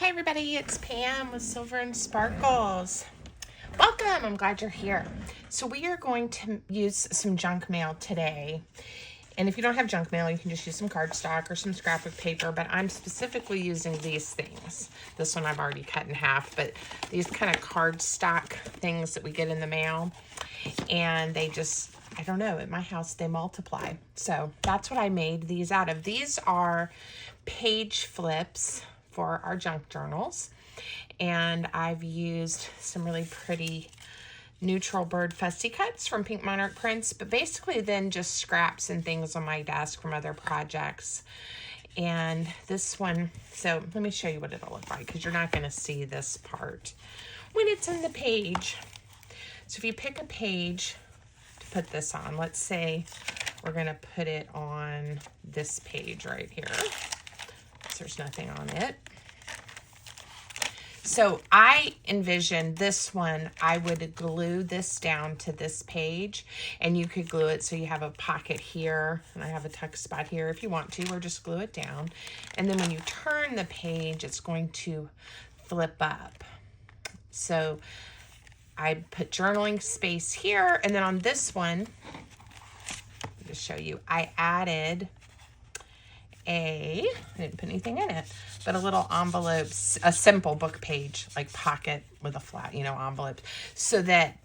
Hi everybody, it's Pam with Silver and Sparkles. Welcome, I'm glad you're here. So we are going to use some junk mail today. And if you don't have junk mail, you can just use some cardstock or some scrapbook paper, but I'm specifically using these things. This one I've already cut in half, but these kind of cardstock things that we get in the mail. And they just, I don't know, at my house they multiply. So that's what I made these out of. These are page flips for our junk journals, and I've used some really pretty neutral bird fussy cuts from Pink Monarch Prints, but basically then just scraps and things on my desk from other projects. And this one, so let me show you what it'll look like, because you're not going to see this part when it's in the page. So if you pick a page to put this on, let's say we're going to put it on this page right here. There's nothing on it. So I envision this one, I would glue this down to this page, and you could glue it so you have a pocket here, and I have a tuck spot here if you want to, or just glue it down. And then when you turn the page, it's going to flip up. So I put journaling space here, and then on this one, I'll just show you, I added I didn't put anything in it, but a little envelope, a simple book page, like pocket with a flat, envelope, so that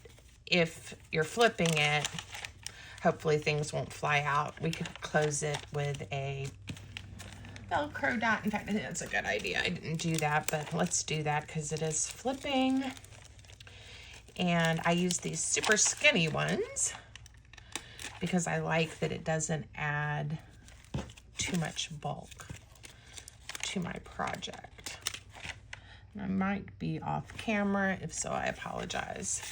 if you're flipping it, hopefully things won't fly out. We could close it with a Velcro dot. In fact, I think that's a good idea. I didn't do that, but let's do that because it is flipping. And I use these super skinny ones because I like that it doesn't add too much bulk to my project. And I might be off camera. If so, I apologize.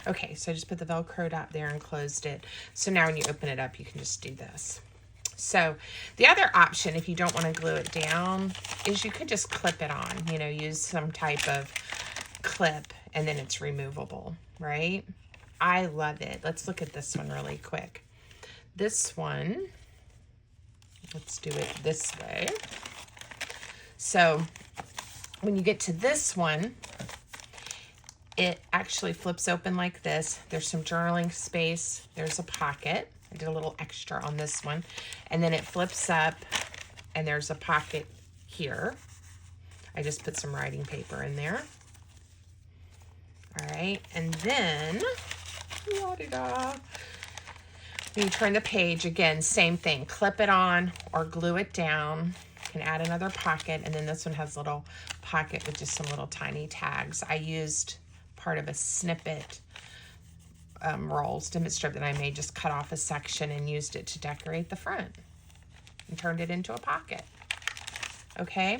Okay, so I just put the Velcro dot there and closed it. So now when you open it up, you can just do this. So the other option, if you don't want to glue it down, is you could just clip it on, use some type of clip, and then it's removable, right? I love it. Let's look at this one really quick. This one, let's do it this way. So when you get to this one, it actually flips open like this. There's some journaling space. There's a pocket. I did a little extra on this one. And then it flips up and there's a pocket here. I just put some writing paper in there. All right, and then, la-di-da. When you turn the page, again, same thing. Clip it on or glue it down. You can add another pocket, and then this one has a little pocket with just some little tiny tags. I used part of a snippet snippet strip that I made, just cut off a section and used it to decorate the front and turned it into a pocket. Okay,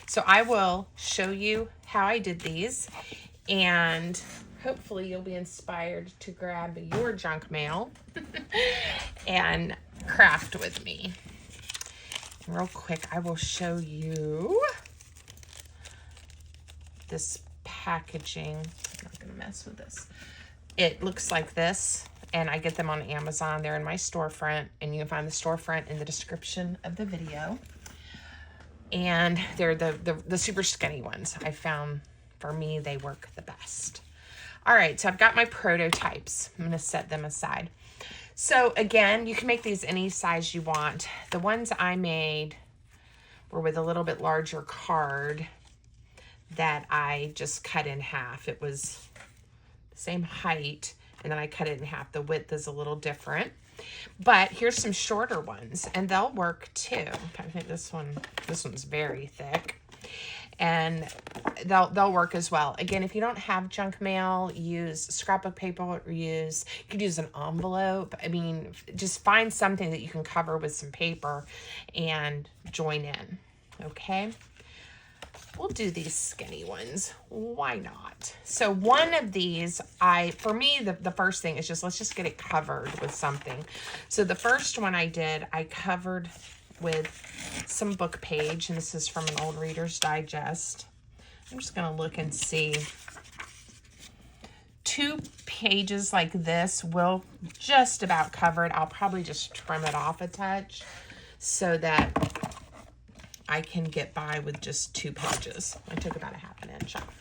so I will show you how I did these, and hopefully you'll be inspired to grab your junk mail and craft with me. And real quick, I will show you this packaging. I'm not gonna mess with this. It looks like this, and I get them on Amazon. They're in my storefront, and you can find the storefront in the description of the video. And they're the super skinny ones. I found, for me, they work the best. All right, so I've got my prototypes. I'm gonna set them aside. So again, you can make these any size you want. The ones I made were with a little bit larger card that I just cut in half. It was the same height, and then I cut it in half. The width is a little different. But here's some shorter ones, and they'll work too. I think this one's very thick. And they'll work as well. Again, if you don't have junk mail, use scrapbook paper, or you could use an envelope. I mean, just find something that you can cover with some paper and join in, okay? We'll do these skinny ones. Why not? So one of these, for me, the first thing is let's just get it covered with something. So the first one I did, I covered with some book page, and this is from an old Reader's Digest. I'm just going to look and see. 2 pages like this will just about cover it. I'll probably just trim it off a touch so that I can get by with just 2 pages. I took about a 1/2 inch off.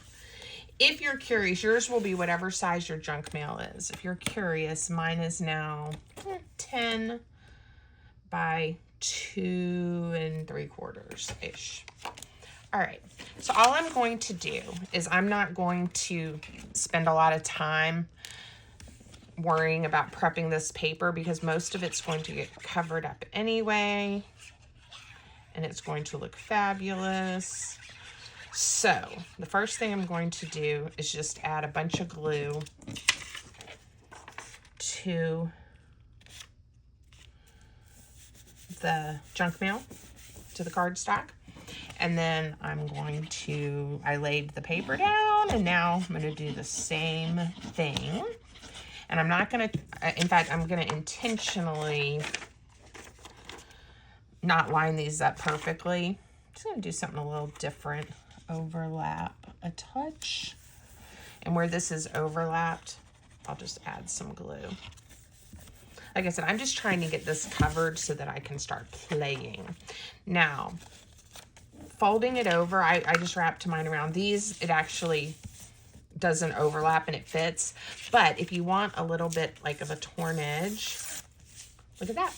If you're curious, yours will be whatever size your junk mail is. If you're curious, mine is now 10 by 2 3/4-ish. All right, so all I'm going to do is I'm not going to spend a lot of time worrying about prepping this paper because most of it's going to get covered up anyway, and it's going to look fabulous. So the first thing I'm going to do is just add a bunch of glue to the junk mail, to the cardstock. And then I'm going to, I laid the paper down, and now I'm going to do the same thing. And I'm not going to, in fact, I'm going to intentionally not line these up perfectly. I'm just going to do something a little different. Overlap a touch. And where this is overlapped, I'll just add some glue. Like I said, I'm just trying to get this covered so that I can start playing. Now, folding it over, I just wrapped mine around these. It actually doesn't overlap and it fits. But if you want a little bit like of a torn edge, look at that.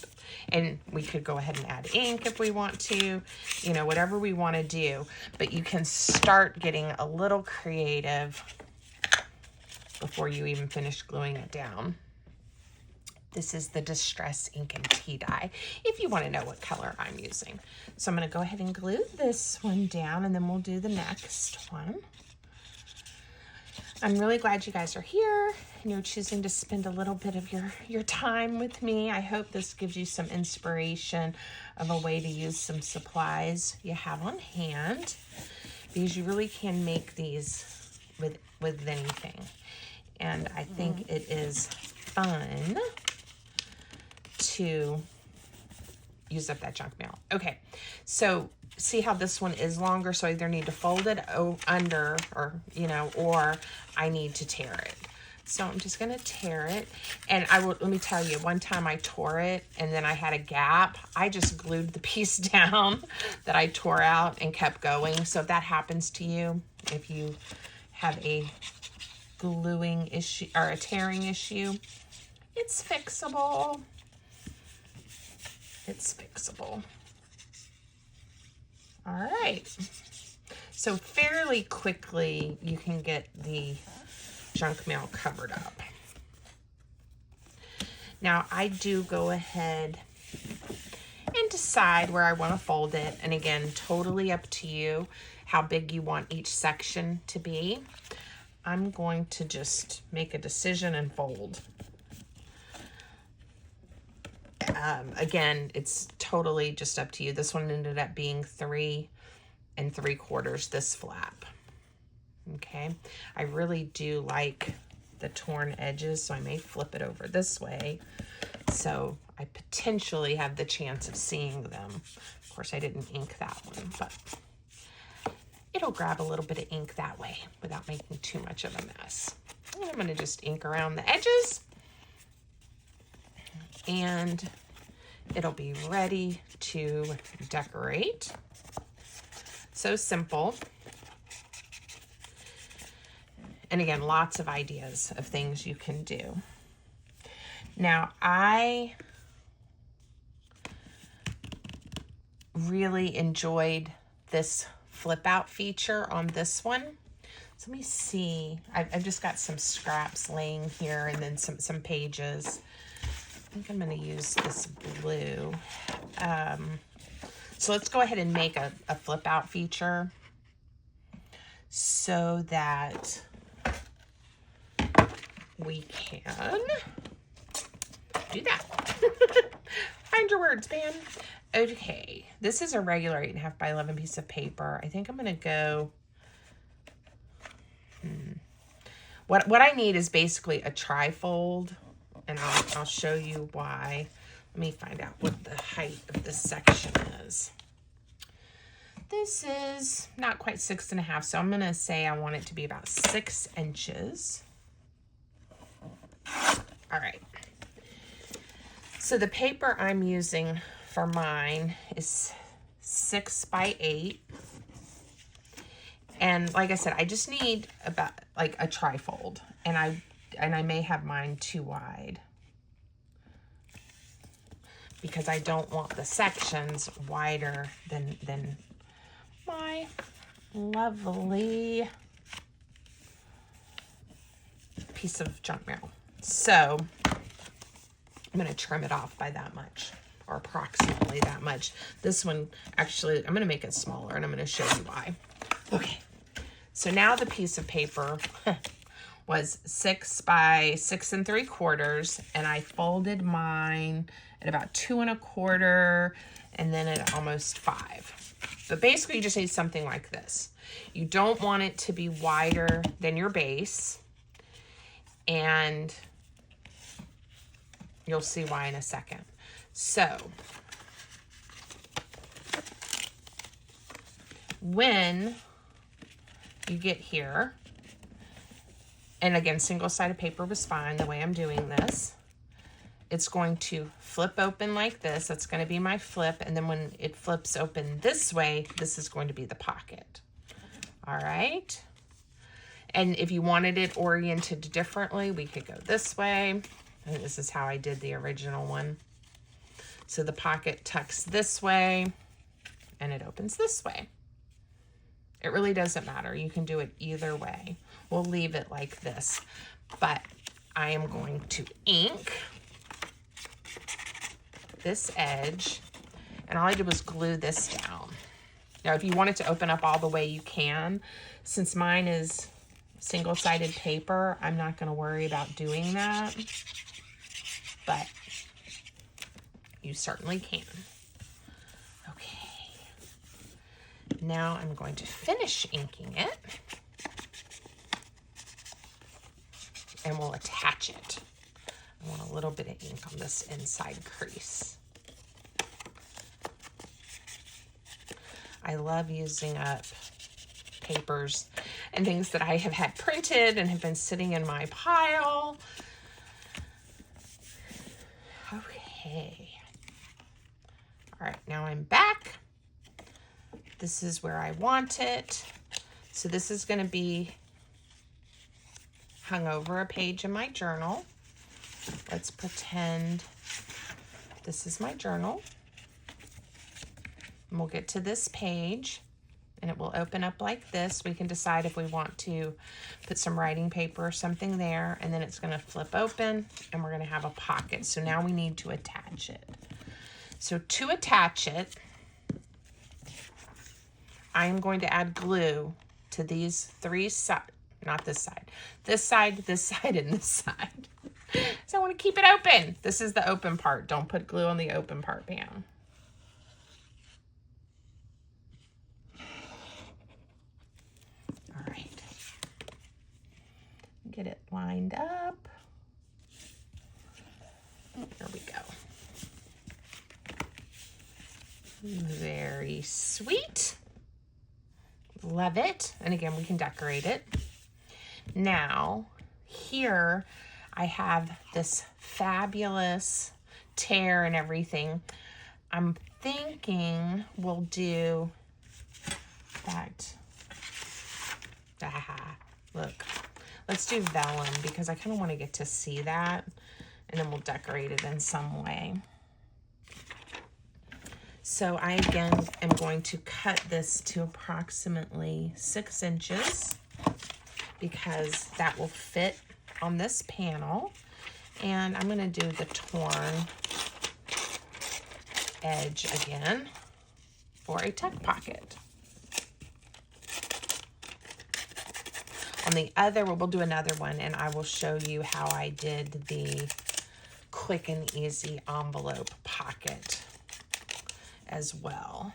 And we could go ahead and add ink if we want to, you know, whatever we want to do. But you can start getting a little creative before you even finish gluing it down. This is the Distress Ink and Tea Dye, if you want to know what color I'm using. So I'm going to go ahead and glue this one down, and then we'll do the next one. I'm really glad you guys are here, and you're choosing to spend a little bit of your time with me. I hope this gives you some inspiration of a way to use some supplies you have on hand, because you really can make these with anything. And I think it is fun to use up that junk mail. Okay, so see how this one is longer, so I either need to fold it under, or you know, or I need to tear it. So I'm just gonna tear it, and let me tell you, one time I tore it and then I had a gap. I just glued the piece down that I tore out and kept going. So if that happens to you, if you have a gluing issue or a tearing issue, it's fixable. It's fixable. All right. So fairly quickly, you can get the junk mail covered up. Now, I do go ahead and decide where I want to fold it. And again, totally up to you how big you want each section to be. I'm going to just make a decision and fold. Again, it's totally just up to you. This one ended up being 3 3/4, this flap. Okay, I really do like the torn edges, so I may flip it over this way so I potentially have the chance of seeing them. Of course, I didn't ink that one, but it'll grab a little bit of ink that way without making too much of a mess. And I'm going to just ink around the edges, and it'll be ready to decorate. So simple. And again, lots of ideas of things you can do. Now, I really enjoyed this flip out feature on this one. So let me see. I've just got some scraps laying here, and then some pages. I think I'm going to use this blue. So let's go ahead and make a flip out feature so that we can do that. Find your words, man. Okay, this is a regular 8.5 by 11 piece of paper. I think I'm going to go... What I need is basically a trifold, and I'll show you why. Let me find out what the height of this section is. This is not quite 6.5, so I'm going to say I want it to be about 6 inches. All right. So the paper I'm using for mine is 6 by 8. And like I said, I just need about like a trifold, and I may have mine too wide because I don't want the sections wider than my lovely piece of junk mail. So I'm going to trim it off by that much, or approximately that much. This one, actually, I'm going to make it smaller, and I'm going to show you why. Okay, so now the piece of paper was 6 by 6 3/4, and I folded mine at about 2 1/4, and then at almost 5. But basically, you just need something like this. You don't want it to be wider than your base, and you'll see why in a second. So when you get here, and again, single-sided paper was fine the way I'm doing this, it's going to flip open like this. That's going to be my flip, and then when it flips open this way, this is going to be the pocket. All right. And if you wanted it oriented differently, we could go this way. And this is how I did the original one. So the pocket tucks this way, and it opens this way. It really doesn't matter. You can do it either way. We'll leave it like this, but I am going to ink this edge, and all I did was glue this down. Now, if you want it to open up all the way, you can. Since mine is single-sided paper, I'm not going to worry about doing that, but you certainly can. Okay. Now I'm going to finish inking it, and we'll attach it. I want a little bit of ink on this inside crease. I love using up papers and things that I have had printed and have been sitting in my pile. Okay. All right, now I'm back. This is where I want it. So this is going to be hung over a page in my journal. Let's pretend this is my journal. And we'll get to this page, and it will open up like this. We can decide if we want to put some writing paper or something there, and then it's going to flip open, and we're going to have a pocket. So now we need to attach it. So to attach it, I am going to add glue to these 3 sides, not this side, this side, this side, and this side. So I want to keep it open. This is the open part. Don't put glue on the open part, Pam. All right. Get it lined up. There we go. Very sweet. Love it. And again, we can decorate it. Now, here I have this fabulous tear and everything. I'm thinking we'll do that. Look, let's do vellum because I kind of want to get to see that, and then we'll decorate it in some way. So I, again, am going to cut this to approximately 6 inches because that will fit on this panel. And I'm going to do the torn edge again for a tuck pocket. On the other, we'll do another one, and I will show you how I did the quick and easy envelope pocket as well.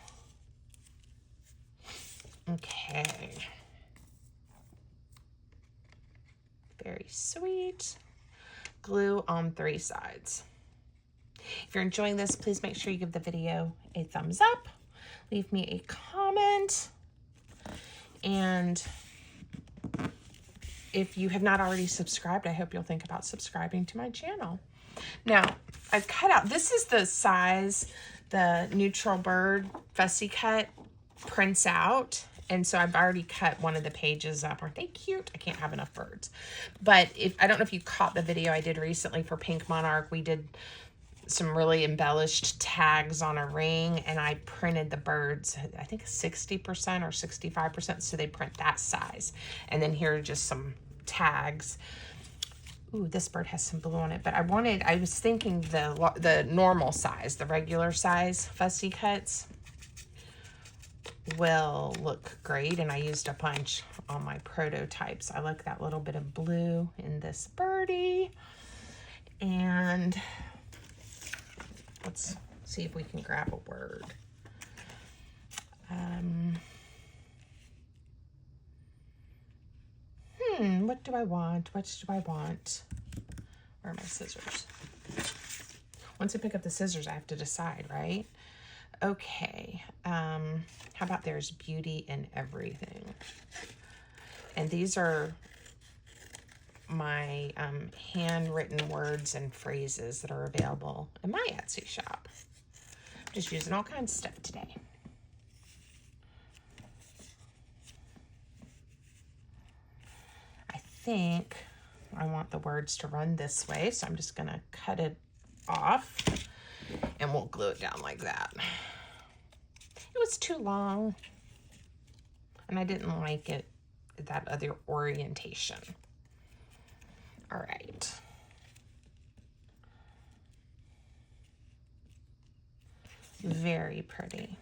Okay. Very sweet. Glue on 3 sides. If you're enjoying this, please make sure you give the video a thumbs up. Leave me a comment. And if you have not already subscribed, I hope you'll think about subscribing to my channel. Now, I've cut out, this is the size the neutral bird fussy cut prints out. And so I've already cut one of the pages up. Aren't they cute? I can't have enough birds. But I don't know if you caught the video I did recently for Pink Monarch. We did some really embellished tags on a ring, and I printed the birds, I think 60% or 65%, so they print that size. And then here are just some tags. Ooh, this bird has some blue on it, but I was thinking the normal size, the regular size fussy cuts will look great, and I used a bunch on my prototypes. I like that little bit of blue in this birdie. And let's see if we can grab a word. What do I want? What do I want? Where are my scissors? Once I pick up the scissors, I have to decide, right? Okay. How about there's beauty in everything? And these are my handwritten words and phrases that are available in my Etsy shop. I'm just using all kinds of stuff today. I think I want the words to run this way, so I'm just going to cut it off and we'll glue it down like that. It was too long and I didn't like it, that other orientation. All right. Very pretty.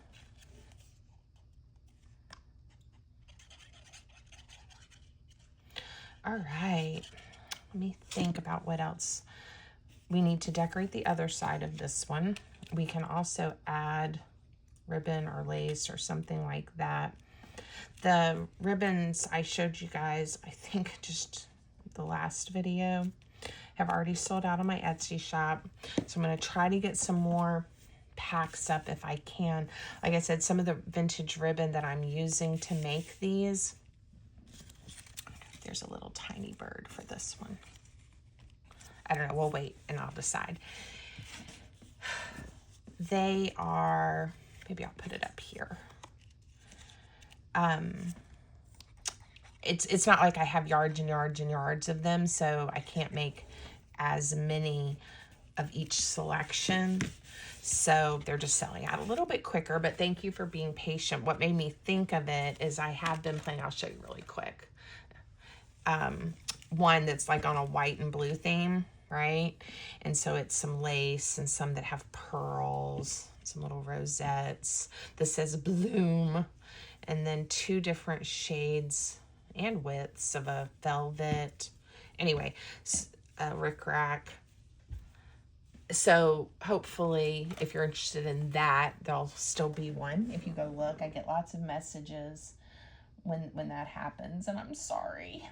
All right. Let me think about what else we need to decorate the other side of this one. We can also add ribbon or lace or something like that. The ribbons I showed you guys, I think just the last video, have already sold out on my Etsy shop. So I'm going to try to get some more packs up if I can. Like I said, some of the vintage ribbon that I'm using to make these. There's a little tiny bird for this one. I don't know. We'll wait and I'll decide. They are, maybe I'll put it up here. It's not like I have yards and yards and yards of them, so I can't make as many of each selection. So they're just selling out a little bit quicker, but thank you for being patient. What made me think of it is I have been playing, I'll show you really quick. One that's like on a white and blue theme, right? And so it's some lace and some that have pearls, some little rosettes. This says bloom, and then 2 different shades and widths of a velvet. Anyway, a rickrack. So hopefully, if you're interested in that, there'll still be one. If you go look, I get lots of messages when that happens, and I'm sorry.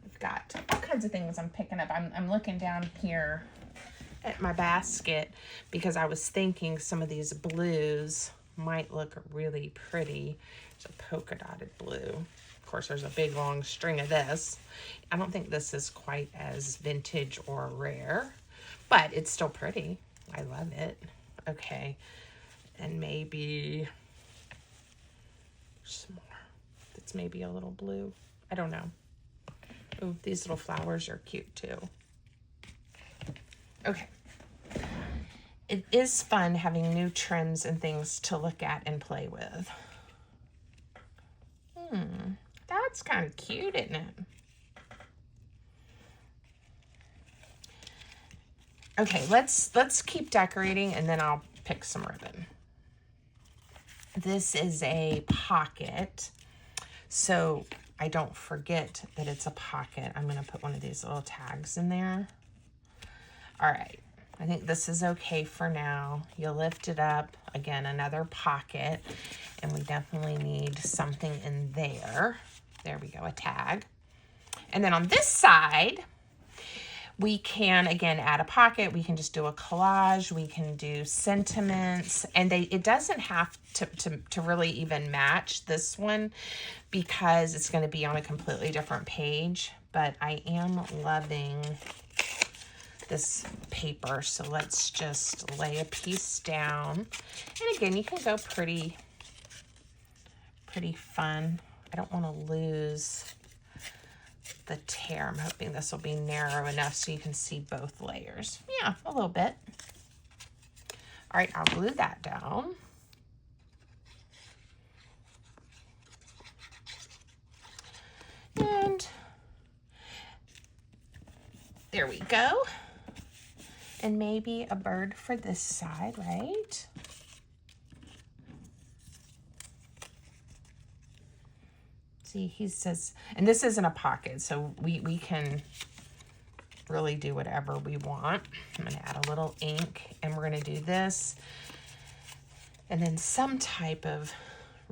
I've got all kinds of things I'm picking up. I'm looking down here at my basket because I was thinking some of these blues might look really pretty. There's a polka dotted blue. Of course, there's a big long string of this. I don't think this is quite as vintage or rare, but it's still pretty. I love it. Okay, and maybe some more. That's maybe a little blue. I don't know. Oh, these little flowers are cute too. Okay. It is fun having new trims and things to look at and play with. That's kind of cute, isn't it? Okay, let's keep decorating and then I'll pick some ribbon. This is a pocket, so I don't forget that it's a pocket. I'm going to put one of these little tags in there. All right. I think this is okay for now. You lift it up. Again, another pocket. And we definitely need something in there. There we go, a tag. And then on this side, we can, again, add a pocket. We can just do a collage. We can do sentiments. And it doesn't have to really even match this one because it's going to be on a completely different page. But I am loving this paper. So let's just lay a piece down. And again, you can go pretty fun. I don't want to lose the tear. I'm hoping this will be narrow enough so you can see both layers. Yeah, a little bit. All right, I'll glue that down. And there we go. And maybe a bird for this side, right? See, he says, and this isn't a pocket, so we can really do whatever we want. I'm gonna add a little ink, and we're gonna do this, and then some type of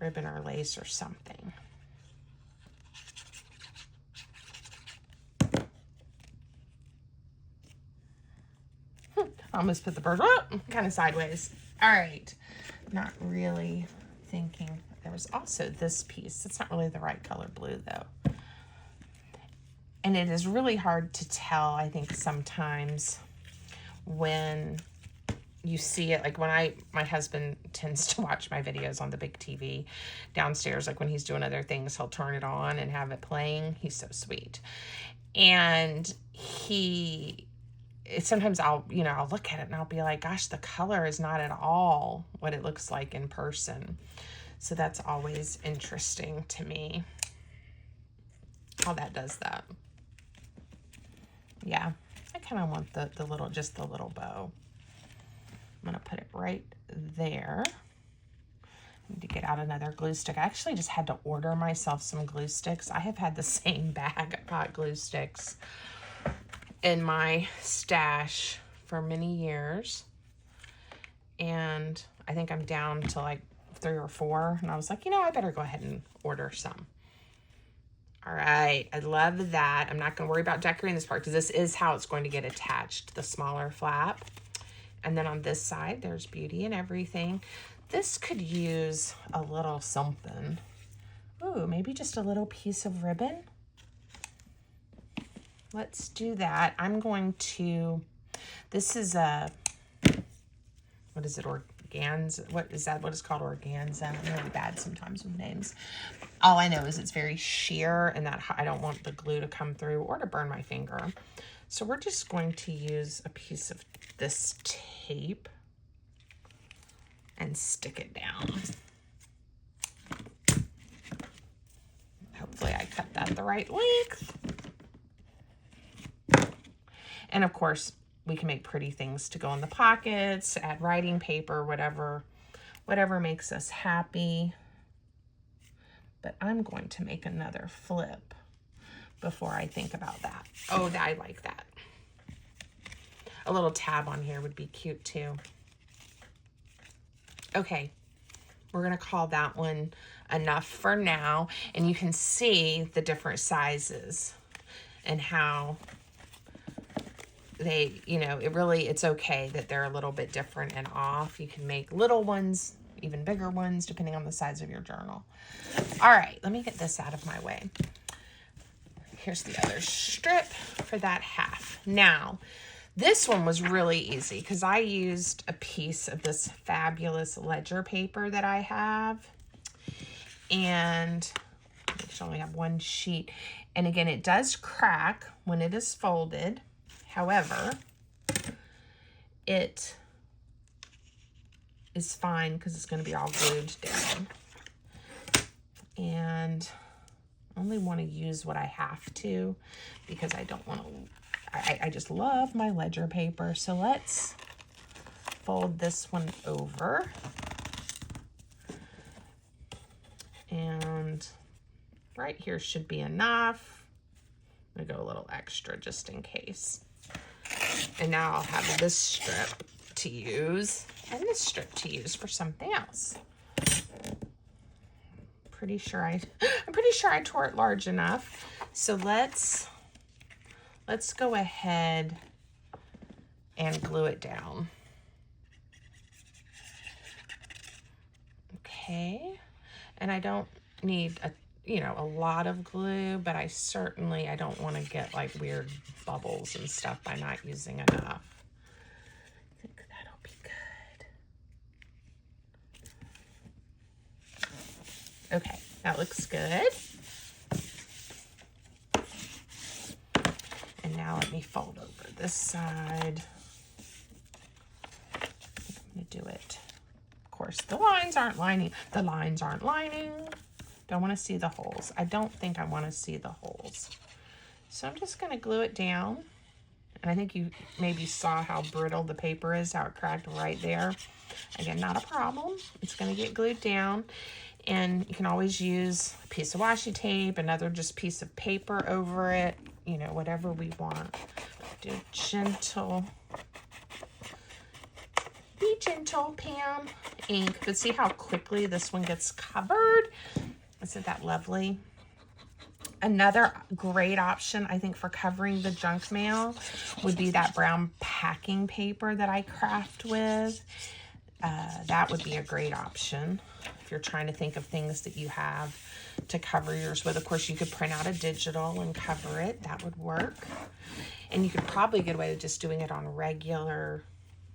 ribbon or lace or something. I almost put the bird kind of sideways. All right, not really thinking. There was also this piece. It's not really the right color blue though. And it is really hard to tell, I think, sometimes when you see it. Like when my husband tends to watch my videos on the big TV downstairs, like when he's doing other things, he'll turn it on and have it playing. He's so sweet. And sometimes I'll look at it and I'll be like, gosh, the color is not at all what it looks like in person. So that's always interesting to me, how that does that. Yeah, I kind of want the little bow. I'm gonna put it right there. I need to get out another glue stick. I actually just had to order myself some glue sticks. I have had the same bag of hot glue sticks in my stash for many years. And I think I'm down to like 3 or 4. And I was like, I better go ahead and order some. All right, I love that. I'm not gonna worry about decorating this part because this is how it's going to get attached, the smaller flap. And then on this side, there's beauty and everything. This could use a little something. Ooh, maybe just a little piece of ribbon. Let's do that. I'm going to, this is a, what is it, organza? What is that? What is called organza? I'm really bad sometimes with names. All I know is it's very sheer and that I don't want the glue to come through or to burn my finger. So we're just going to use a piece of this tape and stick it down. Hopefully I cut that the right length. And of course, we can make pretty things to go in the pockets, add writing paper, whatever makes us happy. But I'm going to make another flip before I think about that. Oh, I like that. A little tab on here would be cute too. Okay, we're gonna call that one enough for now. And you can see the different sizes and how they, it's okay that they're a little bit different and off. You can make little ones, even bigger ones, depending on the size of your journal. All right, let me get this out of my way. Here's the other strip for that half. Now, this one was really easy because I used a piece of this fabulous ledger paper that I have. And I actually only have one sheet. And again, it does crack when it is folded. However, it is fine because it's going to be all glued down. And I only want to use what I have to because I don't want to, I just love my ledger paper. So let's fold this one over. And right here should be enough. I'm going to go a little extra just in case. And now I'll have this strip to use and this strip to use for something else. I'm pretty sure I tore it large enough. So let's go ahead and glue it down. Okay. And I don't need you know, a lot of glue, but I don't want to get like weird bubbles and stuff by not using enough. I think that'll be good. Okay, that looks good. And now let me fold over this side. I'm going to do it. Of course, the lines aren't lining. The lines aren't lining. Don't want to see the holes. I don't think I want to see the holes. So I'm just going to glue it down. And I think you maybe saw how brittle the paper is, how it cracked right there. Again, not a problem. It's going to get glued down. And you can always use a piece of washi tape, another just piece of paper over it, you know, whatever we want. Do gentle, be gentle, Pam. Ink, but see how quickly this one gets covered? Isn't that lovely? Another great option, I think, for covering the junk mail would be that brown packing paper that I craft with. That would be a great option if you're trying to think of things that you have to cover yours with. Of course, you could print out a digital and cover it. That would work. And you could probably get away with just doing it on regular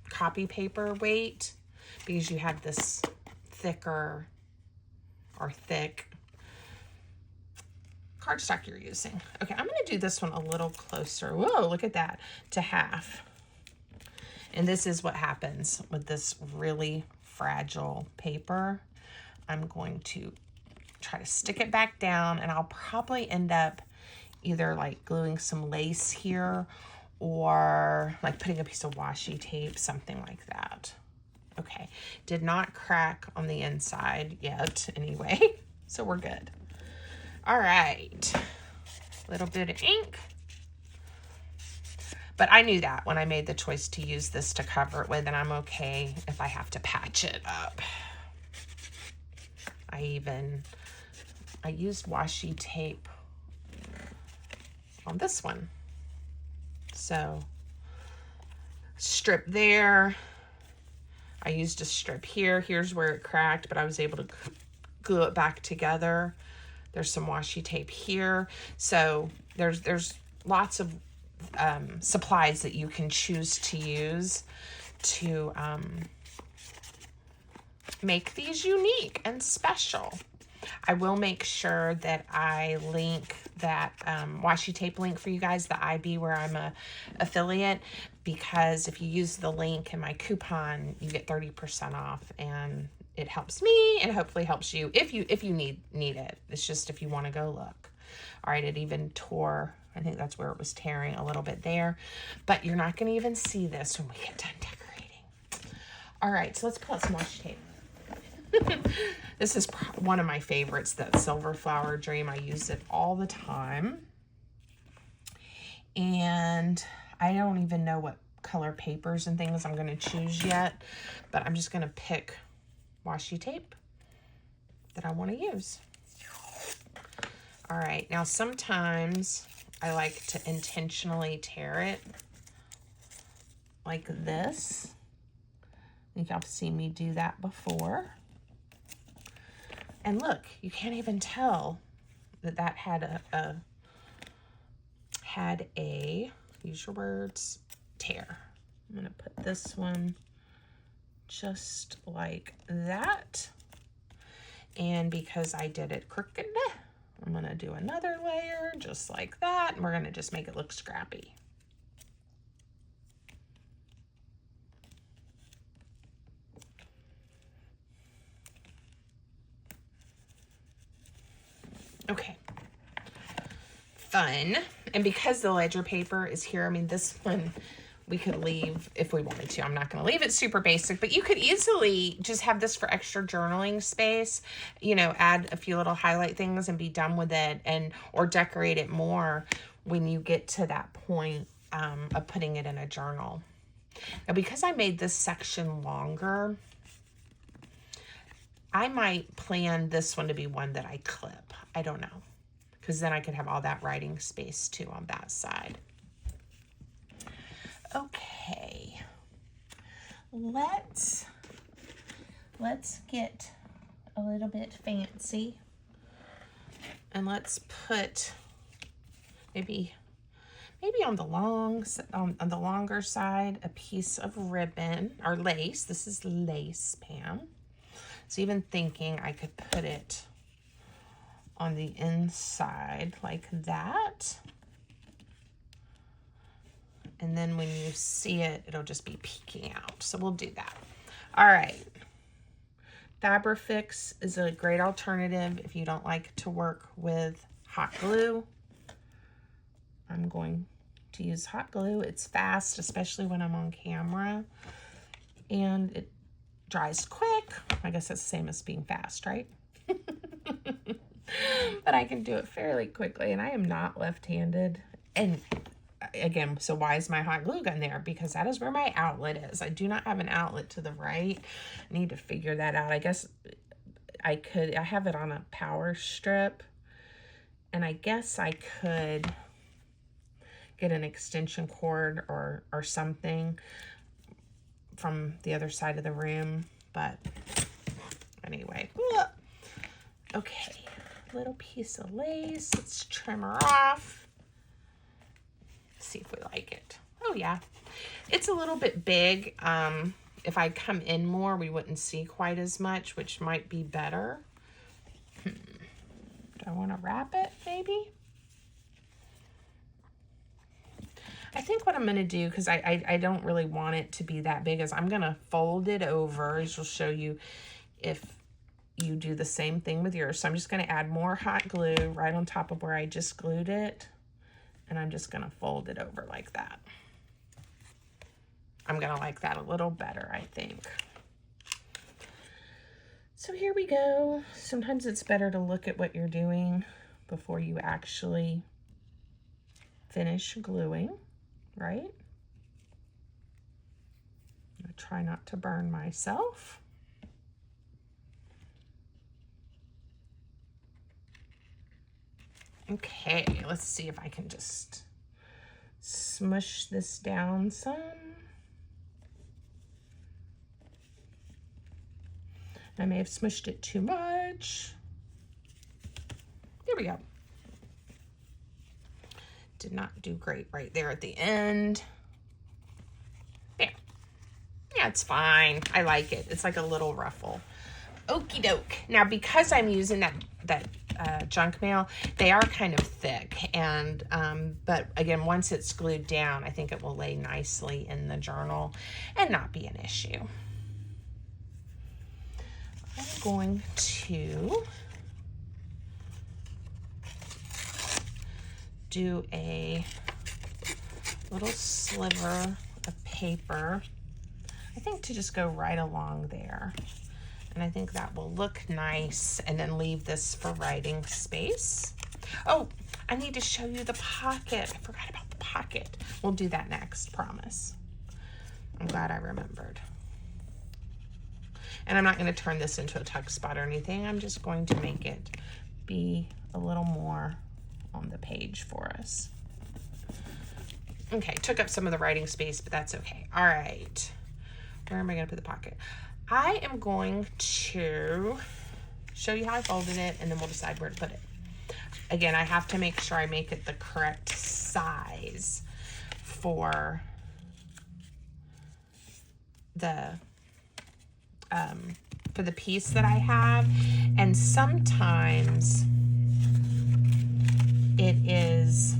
copy paper weight because you have this thicker or thick cardstock you're using. Okay, I'm going to do this one a little closer. Whoa, look at that, to half. And this is what happens with this really fragile paper. I'm going to try to stick it back down, and I'll probably end up either like gluing some lace here or like putting a piece of washi tape, something like that. Okay, did not crack on the inside yet anyway, so we're good. All right, little bit of ink. But I knew that when I made the choice to use this to cover it with, and I'm okay if I have to patch it up. I used washi tape on this one. So, strip there. I used a strip here. Here's where it cracked, but I was able to glue it back together. There's some washi tape here. So there's lots of supplies that you can choose to use to make these unique and special. I will make sure that I link that washi tape link for you guys, the IB where I'm a affiliate, because if you use the link in my coupon, you get 30% off, and it helps me and hopefully helps you if you need it. It's just if you want to go look. All right, it even tore. I think that's where it was tearing a little bit there, but you're not going to even see this when we get done decorating. All right, so let's pull out some washi tape. This is one of my favorites, that Silver Flower Dream. I use it all the time. And I don't even know what color papers and things I'm going to choose yet, but I'm just going to pick washi tape that I want to use. All right, now sometimes I like to intentionally tear it like this. I think y'all seen me do that before. And look, you can't even tell that that had a use your words, tear. I'm gonna put this one just like that. And because I did it crooked, I'm gonna do another layer just like that. And we're gonna just make it look scrappy. Okay, fun. And because the ledger paper is here, I mean, this one we could leave if we wanted to. I'm not going to leave it super basic, but you could easily just have this for extra journaling space, you know, add a few little highlight things and be done with it, and or decorate it more when you get to that point of putting it in a journal. Now, because I made this section longer, I might plan this one to be one that I clip. I don't know, because then I could have all that writing space too on that side. Okay, let's get a little bit fancy And let's put maybe on the on the longer side, a piece of ribbon or lace. This is lace, Pam. So even thinking I could put it on the inside like that. And then when you see it, it'll just be peeking out. So we'll do that. All right. Fabrifix is a great alternative if you don't like to work with hot glue. I'm going to use hot glue. It's fast, especially when I'm on camera. And it dries quick. I guess that's the same as being fast, right? But I can do it fairly quickly, and I am not left-handed. And again, so why is my hot glue gun there? Because that is where my outlet is. I do not have an outlet to the right. I need to figure that out. I guess I have it on a power strip, and I guess I could get an extension cord or something from the other side of the room. But anyway, okay, little piece of lace. Let's trim her off. See if we like it. Oh yeah, it's a little bit big. If I come in more, we wouldn't see quite as much, which might be better. Do I want to wrap it maybe? I think what I'm going to do, because I don't really want it to be that big, is I'm going to fold it over, as will show you if you do the same thing with yours. So I'm just going to add more hot glue right on top of where I just glued it. And I'm just going to fold it over like that. I'm going to like that a little better, I think. So here we go. Sometimes it's better to look at what you're doing before you actually finish gluing, right? I'm going to try not to burn myself. Okay, let's see if I can just smush this down some. I may have smushed it too much. There we go. Did not do great right there at the end. There. Yeah, it's fine. I like it. It's like a little ruffle. Okie doke. Now, because I'm using that junk mail, they are kind of thick, and but again, once it's glued down, I think it will lay nicely in the journal and not be an issue. I'm going to do a little sliver of paper, I think, to just go right along there. And I think that will look nice, and then leave this for writing space. Oh, I need to show you the pocket. I forgot about the pocket. We'll do that next, promise. I'm glad I remembered. And I'm not going to turn this into a tuck spot or anything. I'm just going to make it be a little more on the page for us. Okay, took up some of the writing space, but that's okay. All right. Where am I going to put the pocket? I am going to show you how I folded it, and then we'll decide where to put it. Again, I have to make sure I make it the correct size for the piece that I have. And sometimes it is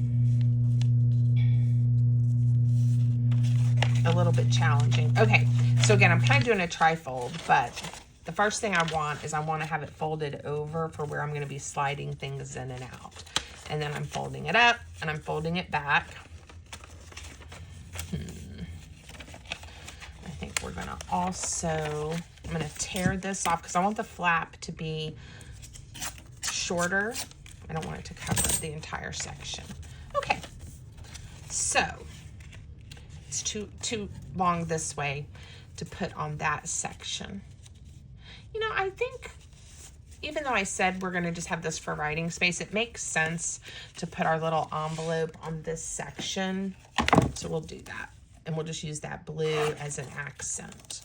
a little bit challenging. Okay, so again, I'm kind of doing a tri-fold, but the first thing I want is I want to have it folded over for where I'm going to be sliding things in and out. And then I'm folding it up, and I'm folding it back. I think we're going to also, I'm going to tear this off because I want the flap to be shorter. I don't want it to cover the entire section. Okay, so it's too long this way to put on that section. You know, I think even though I said we're going to just have this for writing space, it makes sense to put our little envelope on this section. So we'll do that. And we'll just use that blue as an accent.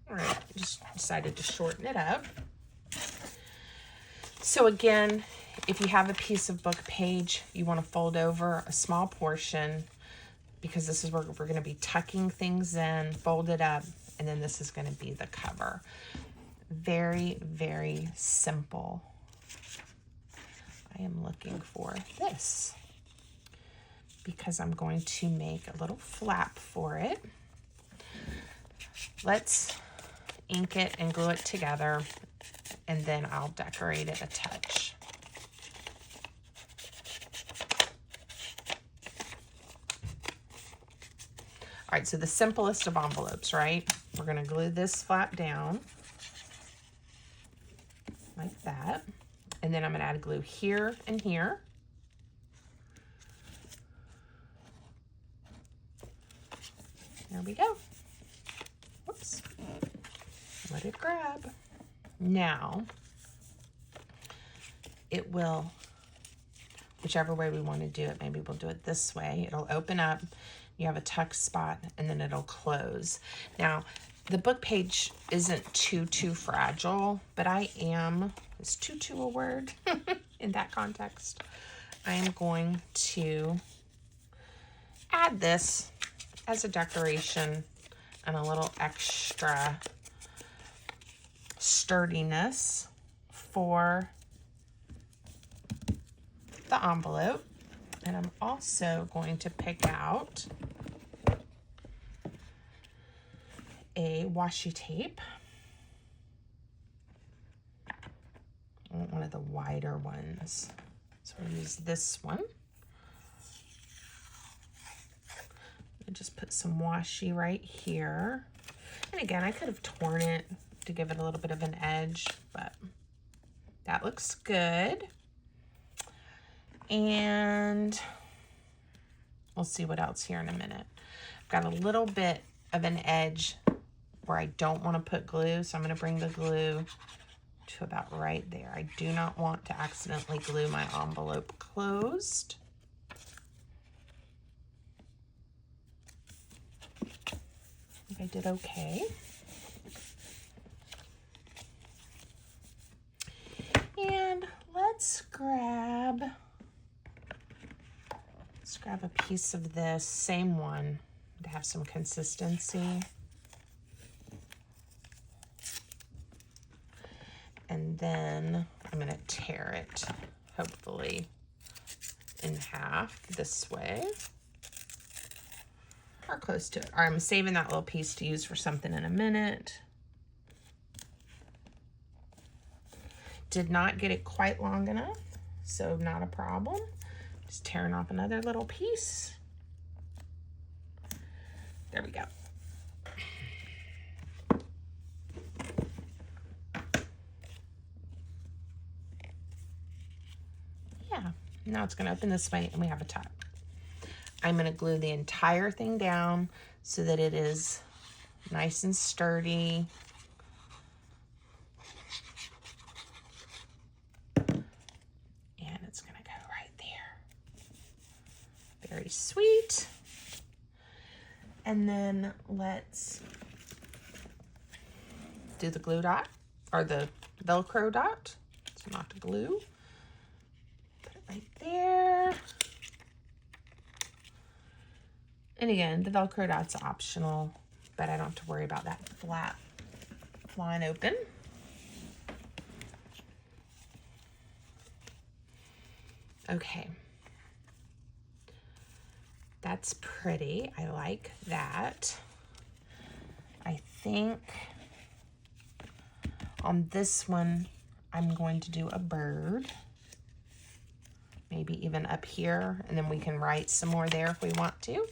All right, just decided to shorten it up. So again, if you have a piece of book page, you want to fold over a small portion, because this is where we're going to be tucking things in, fold it up, and then this is going to be the cover. Very, very simple. I am looking for this because I'm going to make a little flap for it. Let's ink it and glue it together, and then I'll decorate it a touch. All right, so the simplest of envelopes, right? We're gonna glue this flap down like that. And then I'm gonna add glue here and here. There we go. Whoops, let it grab. Now, it will, whichever way we wanna do it, maybe we'll do it this way. It'll open up. You have a tuck spot, and then it'll close. Now, the book page isn't too fragile, but is too a word in that context? I am going to add this as a decoration and a little extra sturdiness for the envelope. And I'm also going to pick out a washi tape. I want one of the wider ones. So we'll use this one. And just put some washi right here. And again, I could have torn it to give it a little bit of an edge, but that looks good. And we'll see what else here in a minute. I've got a little bit of an edge where I don't want to put glue, so I'm going to bring the glue to about right there. I do not want to accidentally glue my envelope closed. I think I did okay. And let's grab a piece of this, same one, to have some consistency. And then I'm going to tear it, hopefully, in half this way. Or close to it. All right, I'm saving that little piece to use for something in a minute. Did not get it quite long enough, so not a problem. Just tearing off another little piece. There we go. Yeah, now it's going to open this way and we have a tuck. I'm going to glue the entire thing down so that it is nice and sturdy. And it's going to go right there. Very sweet. And then let's do the glue dot, or the Velcro dot. It's not the glue. Put it right there. And again, the Velcro dot's optional, but I don't have to worry about that flap flying open. Okay. That's pretty. I like that. I think on this one, I'm going to do a bird. Maybe even up here, and then we can write some more there if we want to.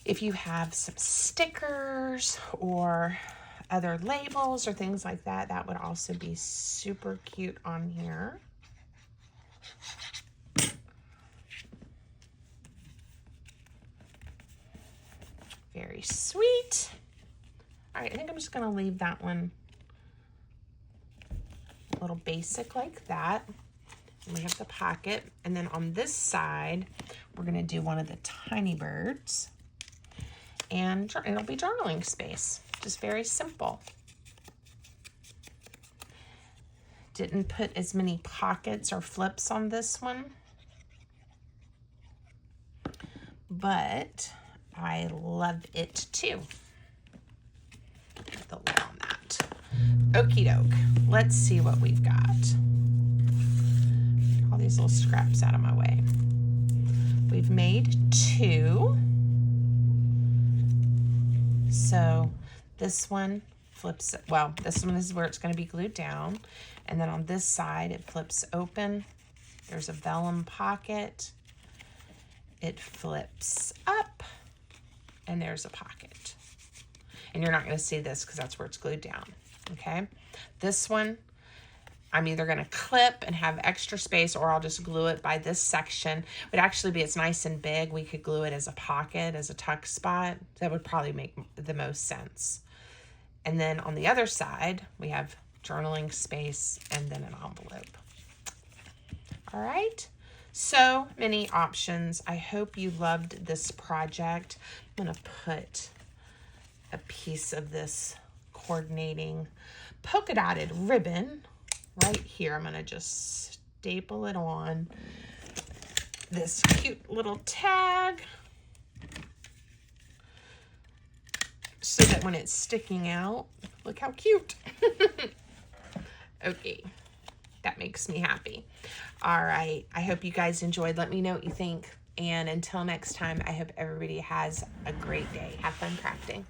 If you have some stickers or other labels or things like that, that would also be super cute on here. Very sweet. All right, I think I'm just gonna leave that one a little basic like that. And we have the pocket, and then on this side, we're gonna do one of the tiny birds. And it'll be journaling space, just very simple. Didn't put as many pockets or flips on this one, but I love it too. Put the lid on that. Okie doke. Let's see what we've got. All these little scraps out of my way. We've made 2. So this one flips, well, this one is where it's going to be glued down. And then on this side, it flips open. There's a vellum pocket. It flips up, and there's a pocket. And you're not going to see this because that's where it's glued down, okay? This one, I'm either going to clip and have extra space, or I'll just glue it by this section. It would actually be, it's nice and big. We could glue it as a pocket, as a tuck spot. That would probably make the most sense. And then on the other side, we have journaling space and then an envelope. All right, so many options. I hope you loved this project. I'm gonna put a piece of this coordinating polka dotted ribbon right here. I'm gonna just staple it on this cute little tag so that when it's sticking out, look how cute. Okay, that makes me happy. All right, I hope you guys enjoyed. Let me know what you think. And until next time, I hope everybody has a great day. Have fun crafting.